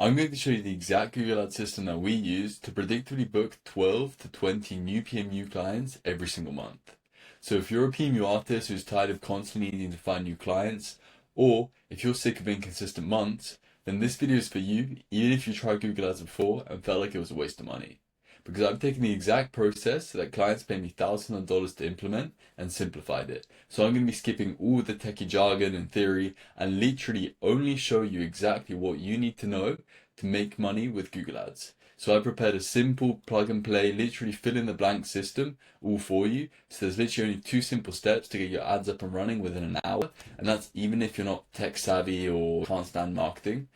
I'm going to show you the exact Google Ads system that we use to predictably book 12 to 20 new PMU clients every single month. So if you're a PMU artist who's tired of constantly needing to find new clients, or if you're sick of inconsistent months, then this video is for you, even if you tried Google Ads before and felt like it was a waste of money. Because I've taken the exact process that clients pay me thousands of dollars to implement and simplified it. So I'm going to be skipping all the techie jargon and theory and literally only show you exactly what you need to know to make money with Google Ads. So I prepared a simple plug and play, literally fill in the blank system all for you. So there's literally only two simple steps to get your ads up and running within an hour. And that's even if you're not tech savvy or can't stand marketing.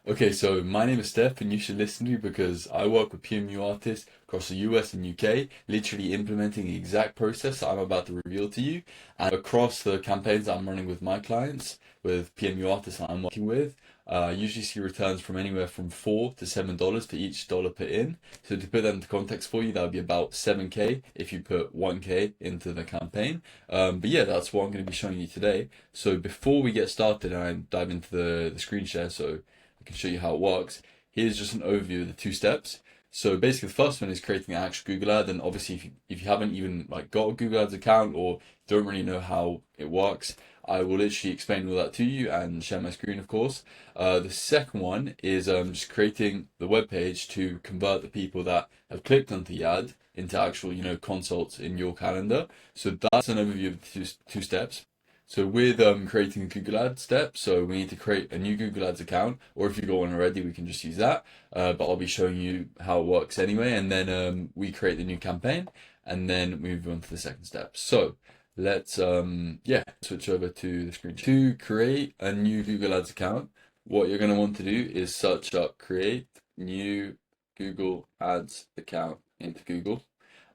Okay, so my name is Steph, and you should listen to me because I work with PMU artists across the US and UK, literally implementing the exact process that I'm about to reveal to you. And across the campaigns that I'm running with my clients, with PMU artists that I'm working with, I usually see returns from anywhere from $4 to $7 for each dollar put in. So to put that into context for you, that would be about 7K if you put 1K into the campaign. But yeah, that's what I'm going to be showing you today. So before we get started and I dive into the screen share, so I can show you how it works. Here's just an overview of the two steps. So basically the first one is creating an actual Google ad, and obviously if you haven't even got a Google Ads account or don't really know how it works, I will literally explain all that to you and share my screen, of course. The second one is just creating the web page to convert the people that have clicked onto the ad into actual, consults in your calendar. So that's an overview of the two steps. So with creating a Google Ads step, so we need to create a new Google Ads account, or if you've got one already, we can just use that. But I'll be showing you how it works anyway, and then we create the new campaign, and then we move on to the second step. So let's switch over to the screen. To create a new Google Ads account, what you're going to want to do is search up create new Google Ads account into Google.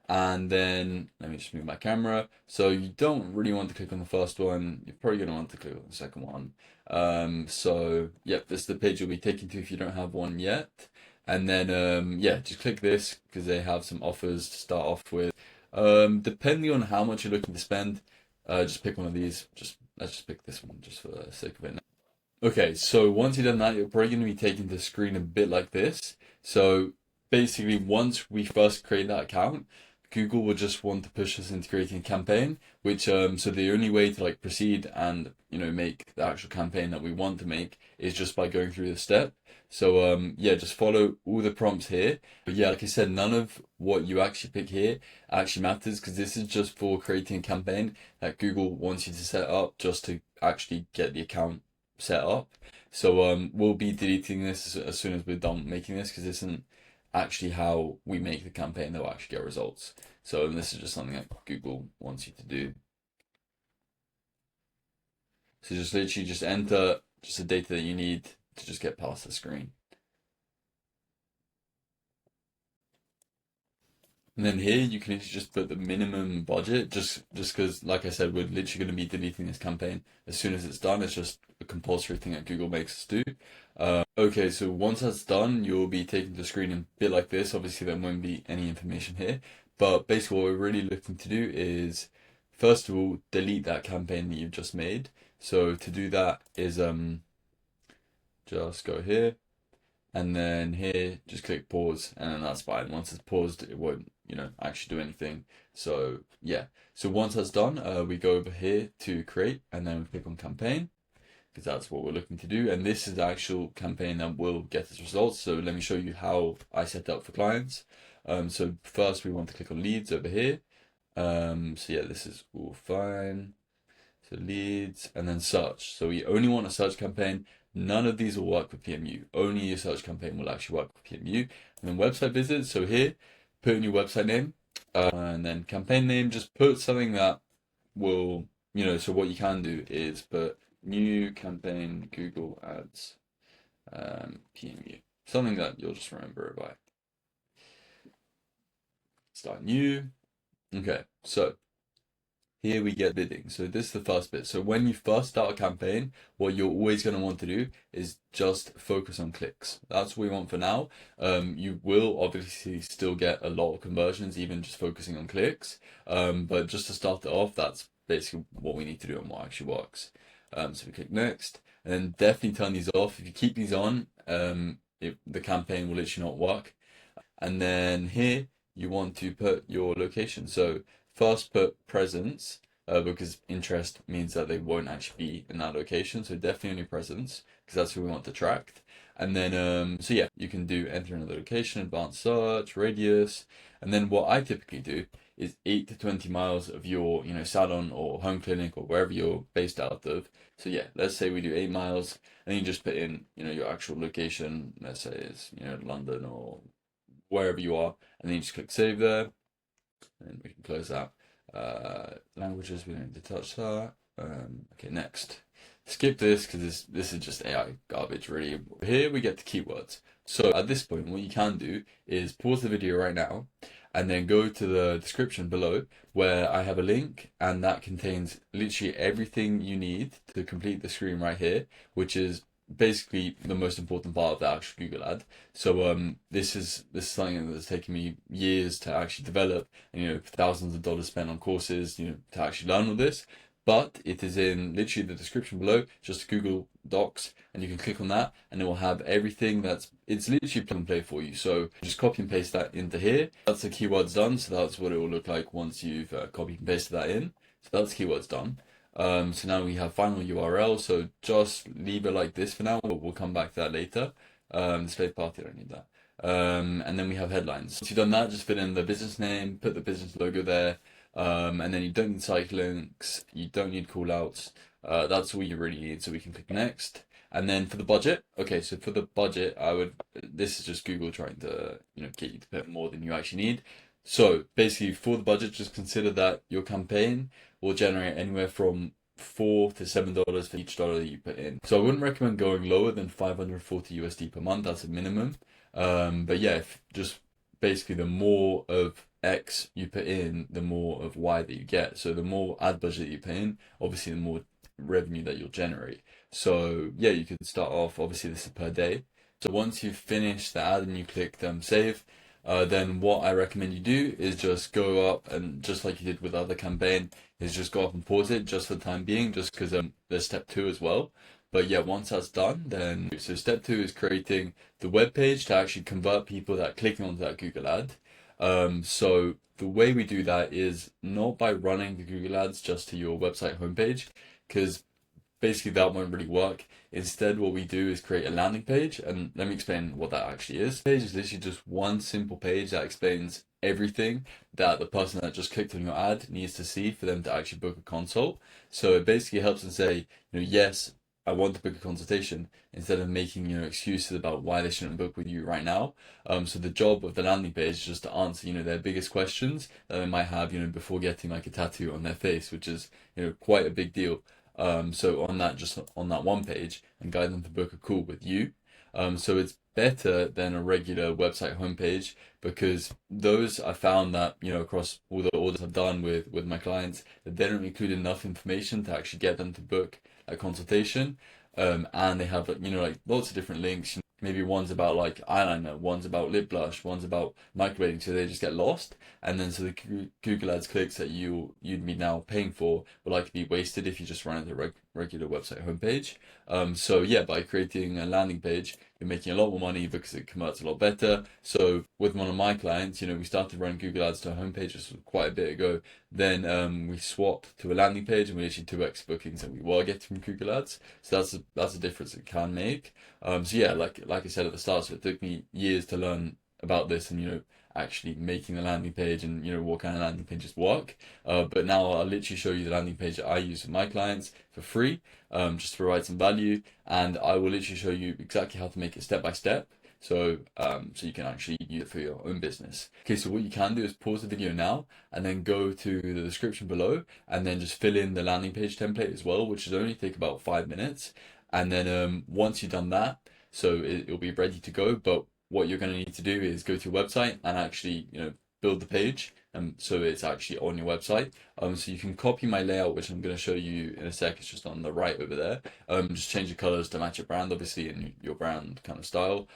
And then let me just move my camera. So you don't really want to click on the first one. You're probably going to want to click on the second one. This is the page you'll be taken to if you don't have one yet. And then, just click this because they have some offers to start off with. Depending on how much you're looking to spend, just pick one of these. Let's just pick this one just for the sake of it now. Okay, so once you've done that, you're probably going to be taken to the screen a bit like this. So basically, once we first create that account, Google will just want to push us into creating a campaign, which so the only way to proceed and make the actual campaign that we want to make is just by going through the step. So just follow all the prompts here. But yeah, like I said, none of what you actually pick here actually matters because this is just for creating a campaign that Google wants you to set up just to actually get the account set up. So we'll be deleting this as soon as we're done making this because this isn't actually how we make the campaign that will actually get results. So this is just something that Google wants you to do. So just literally just enter just the data that you need to just get past the screen. And then here you can literally just put the minimum budget just because, like I said, we're literally going to be deleting this campaign as soon as it's done. It's just a compulsory thing that Google makes us do. Okay, so once that's done, you'll be taken to the screen a bit like this. Obviously, there won't be any information here. But basically what we're really looking to do is, first of all, delete that campaign that you've just made. So to do that is just go here. And then here, just click pause, and then that's fine. Once it's paused, it won't, actually do anything. So yeah. So once that's done, we go over here to create, and then we click on campaign, because that's what we're looking to do. And this is the actual campaign that will get us results. So let me show you how I set up for clients. So first we want to click on leads over here. This is all fine. So leads, and then search. So we only want a search campaign. None of these will work with PMU. Only your search campaign will actually work with PMU. And then website visits. So here, put in your website name, and then campaign name. Just put something that will, so what you can do is put new campaign Google Ads, PMU. Something that you'll just remember it by. Start new. Okay, so here we get bidding. So this is the first bit. So when you first start a campaign, what you're always going to want to do is just focus on clicks. That's what we want for now. You will obviously still get a lot of conversions, even just focusing on clicks. But just to start it off, that's basically what we need to do and what actually works. So we click next, and then definitely turn these off. If you keep these on, the campaign will literally not work. And then here you want to put your location. So first put presence, because interest means that they won't actually be in that location. So definitely only presence, because that's who we want to track. And then, so yeah, you can do enter another location, advanced search, radius. And then what I typically do is 8 to 20 miles of your, salon or home clinic or wherever you're based out of. So yeah, let's say we do 8 miles, and you just put in, your actual location. Let's say it's, London or wherever you are, and then you just click save there, and we can close that. Languages, we don't need to touch that. Okay, next. Skip this because this is just AI garbage, really. Here we get to keywords. So at this point, what you can do is pause the video right now and then go to the description below where I have a link, and that contains literally everything you need to complete the screen right here, which is basically the most important part of the actual Google ad. So this is something that's taken me years to actually develop, and thousands of dollars spent on courses, to actually learn all this. But it is in literally the description below, just Google Docs, and you can click on that, and it will have everything it's literally plug and play for you. So just copy and paste that into here. That's the keywords done, so that's what it will look like once you've copied and pasted that in. So that's keywords done. So now we have final URL, so just leave it like this for now, but we'll come back to that later. Display party, I don't need that. And then we have headlines. Once you've done that, just fill in the business name, put the business logo there, and then you don't need site links, you don't need callouts. That's all you really need, so we can click next. And then for the budget, okay, so for the budget, this is just Google trying to, get you to put more than you actually need. So basically for the budget, just consider that your campaign will generate anywhere from $4 to $7 for each dollar that you put in. So I wouldn't recommend going lower than 540 USD per month. That's a minimum. But yeah, just basically the more of X you put in, the more of Y that you get. So the more ad budget you put in, obviously the more revenue that you'll generate. So yeah, you could start off, obviously this is per day. So once you've finished the ad and you click save, then what I recommend you do is just go up, and just like you did with the other campaign, is just go up and pause it just for the time being, just because there's step 2 as well. But yeah, once that's done, then so step 2 is creating the web page to actually convert people that are clicking onto that Google ad. So the way we do that is not by running the Google ads just to your website homepage, because basically that won't really work. Instead, what we do is create a landing page, and let me explain what that actually is. The page is literally just one simple page that explains everything that the person that just clicked on your ad needs to see for them to actually book a consult. So it basically helps them say, yes, I want to book a consultation, instead of making excuses about why they shouldn't book with you right now. So the job of the landing page is just to answer their biggest questions that they might have before getting like a tattoo on their face, which is quite a big deal. So on that one page, and guide them to book a call with you. So it's better than a regular website homepage, because those I found that across all the orders I've done with my clients, that they don't include enough information to actually get them to book a consultation. And they have like lots of different links. Maybe one's about like eyeliner, one's about lip blush, one's about microblading, so they just get lost. And then so the Google Ads clicks that you'd be now paying for will likely be wasted if you just run the regular website homepage. So yeah, by creating a landing page, you're making a lot more money because it converts a lot better. So with one of my clients, we started running Google Ads to a homepage just quite a bit ago. Then we swapped to a landing page, and we actually 2x bookings that we were getting from Google Ads. So that's a difference it can make. So yeah, like I said at the start, so it took me years to learn about this, and actually making the landing page, and what kind of landing pages work. But now I'll literally show you the landing page that I use with my clients for free, just to provide some value, and I will literally show you exactly how to make it step by step. So you can actually use it for your own business. Okay, so what you can do is pause the video now and then go to the description below, and then just fill in the landing page template as well, which should only take about 5 minutes. And then once you've done that, so it'll be ready to go. But what you're going to need to do is go to your website and actually build the page, so it's actually on your website. So you can copy my layout, which I'm going to show you in a sec. It's just on the right over there. Just change the colors to match your brand, obviously, and your brand kind of style.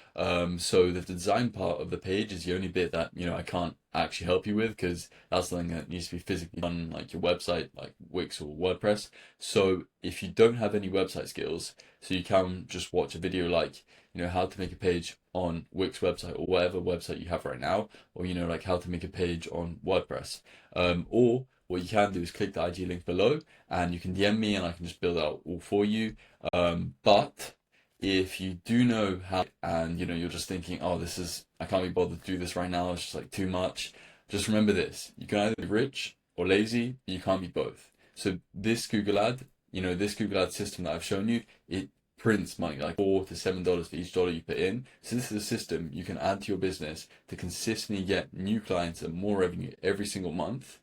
So the design part of the page is the only bit that I can't actually help you with, because that's something that needs to be physically done, like your website, like Wix or WordPress. So if you don't have any website skills, so you can just watch a video like, how to make a page on Wix website or whatever website you have right now, or, like how to make a page on WordPress. Or what you can do is click the IG link below and you can DM me and I can just build out all for you. But if you do know how, and you're just thinking, oh, I can't be bothered to do this right now, it's just like too much. Just remember this: you can either be rich or lazy, but you can't be both. So this Google ad, this Google ad system that I've shown you, it prints money, like $4 to $7 for each dollar you put in. So this is a system you can add to your business to consistently get new clients and more revenue every single month.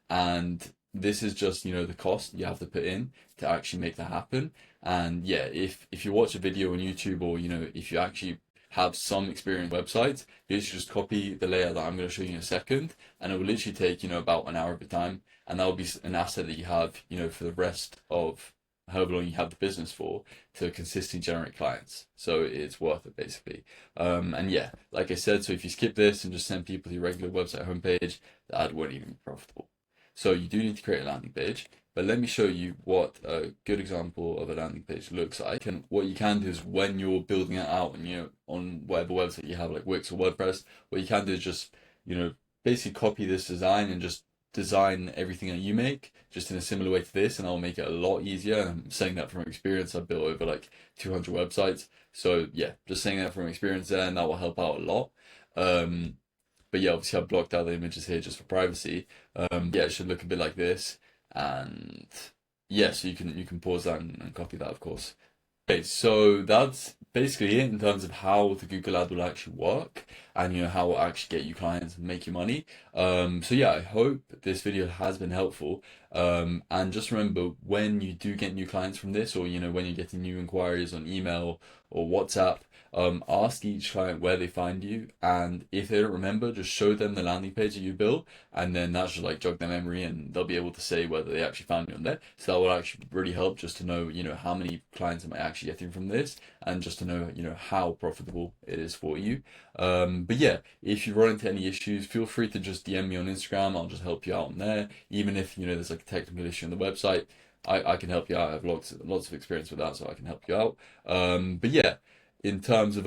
And this is just, the cost you have to put in to actually make that happen. And yeah, if you watch a video on YouTube, or, if you actually have some experience with websites, you should just copy the layout that I'm going to show you in a second, and it will literally take, about an hour of your time, and that will be an asset that you have, for the rest of however long you have the business for, to consistently generate clients. So it's worth it, basically. And yeah, like I said, so if you skip this and just send people to your regular website homepage, the ad won't even be profitable. So you do need to create a landing page, but let me show you what a good example of a landing page looks like. And what you can do is, when you're building it out and, on whatever website you have, like Wix or WordPress, what you can do is just, basically copy this design and just design everything that you make just in a similar way to this, and I'll make it a lot easier. And I'm saying that from experience. I've built over like 200 websites. So yeah, just saying that from experience there, and that will help out a lot. But yeah, obviously I've blocked out the images here just for privacy. Yeah, it should look a bit like this. And yeah, so you can pause that and copy that, of course. Okay, so that's basically it in terms of how the Google ad will actually work, and how it will actually get you clients and make you money. So yeah, I hope this video has been helpful. And just remember, when you do get new clients from this, or when you're getting new inquiries on email or WhatsApp, ask each client where they find you, and if they don't remember, just show them the landing page that you built, and then that should like jog their memory, and they'll be able to say whether they actually found you on there. So that will actually really help, just to know, how many clients am I actually getting from this, and just to know, how profitable it is for you. But yeah, if you run into any issues, feel free to just DM me on Instagram. I'll just help you out on there. Even if, there's like a technical issue on the website, I can help you out. I have lots of experience with that, so I can help you out. But yeah, in terms of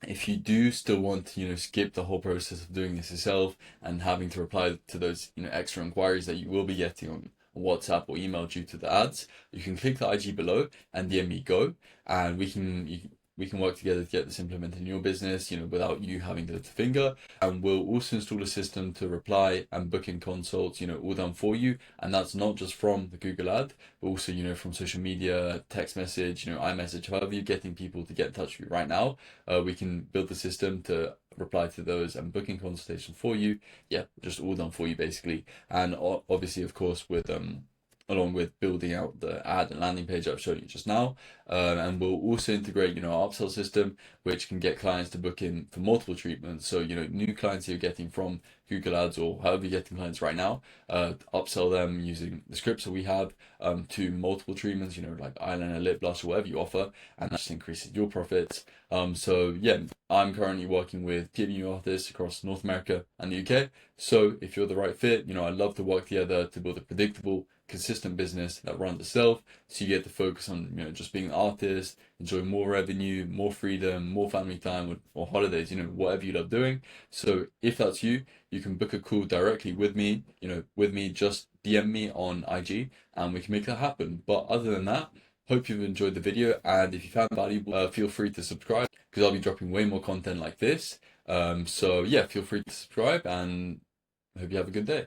if you do still want to, skip the whole process of doing this yourself and having to reply to those, extra inquiries that you will be getting on WhatsApp or email due to the ads, you can click the IG below and DM me go, and we can work together to get this implemented in your business, without you having to lift a finger. And we'll also install a system to reply and book in consults, all done for you. And that's not just from the Google ad, but also, from social media, text message, iMessage, however you're getting people to get in touch with you right now. We can build the system to reply to those and booking consultation for you. Yeah, just all done for you, basically. And obviously, of course, with along with building out the ad and landing page I've shown you just now. And we'll also integrate, our upsell system, which can get clients to book in for multiple treatments. So, new clients you're getting from Google Ads, or however you're getting clients right now, upsell them using the scripts that we have to multiple treatments, like eyeliner, lip blush, or whatever you offer, and that just increases your profits. So yeah, I'm currently working with PMU artists across North America and the UK. So if you're the right fit, I'd love to work together to build a predictable, consistent business that runs itself, so you get to focus on just being an artist, enjoy more revenue, more freedom, more family time, or holidays, whatever you love doing. So if that's you, you can book a call directly with me. Just DM me on IG and we can make that happen. But other than that, hope you've enjoyed the video, and if you found it valuable, feel free to subscribe, because I'll be dropping way more content like this. So yeah, feel free to subscribe, and I hope you have a good day.